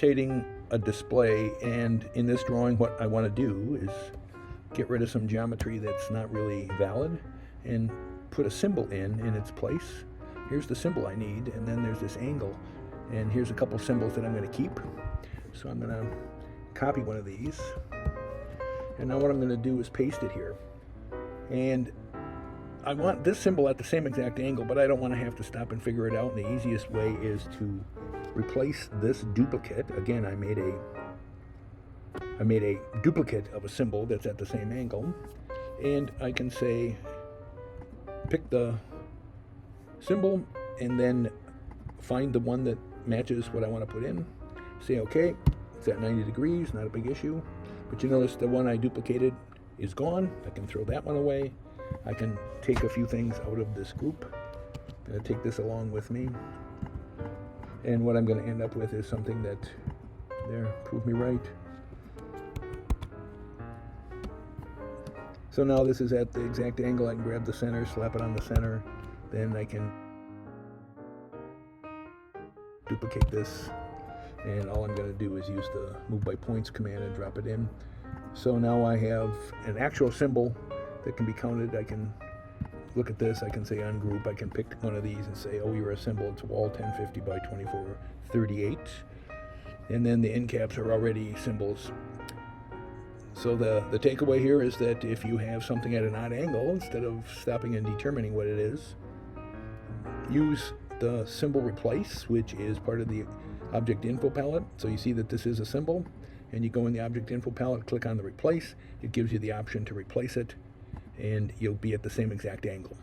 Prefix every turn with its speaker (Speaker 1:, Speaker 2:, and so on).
Speaker 1: rotating a display, and in this drawing what I want to do is get rid of some geometry that's not really valid and put a symbol in its place. Here's the symbol I need, and then there's this angle, and here's a couple symbols that I'm going to keep. So I'm going to copy one of these, and now what I'm going to do is paste it here. And I want this symbol at the same exact angle, but I don't want to have to stop and figure it out. And the easiest way is to replace this duplicate. Again, I made a duplicate of a symbol that's at the same angle, and I can say pick the symbol and then find the one that matches what I want to put in. Say okay, it's at 90 degrees, not a big issue. But you notice the one I duplicated is gone. I can throw that one away. I can take a few things out of this group. I'm going to take this along with me. And what I'm going to end up with is something that, there, prove me right. So now this is at the exact angle. I can grab the center, slap it on the center. Then I can duplicate this. And all I'm going to do is use the move by points command and drop it in. So now I have an actual symbol that can be counted. I can look at this, I can say ungroup, I can pick one of these and say, oh, you're a symbol, it's wall 1050 by 2438. And then the end caps are already symbols. So the takeaway here is that if you have something at an odd angle, instead of stopping and determining what it is, use the symbol replace, which is part of the object info palette. So you see that this is a symbol, and you go in the object info palette, click on the replace. It gives you the option to replace it, and you'll be at the same exact angle.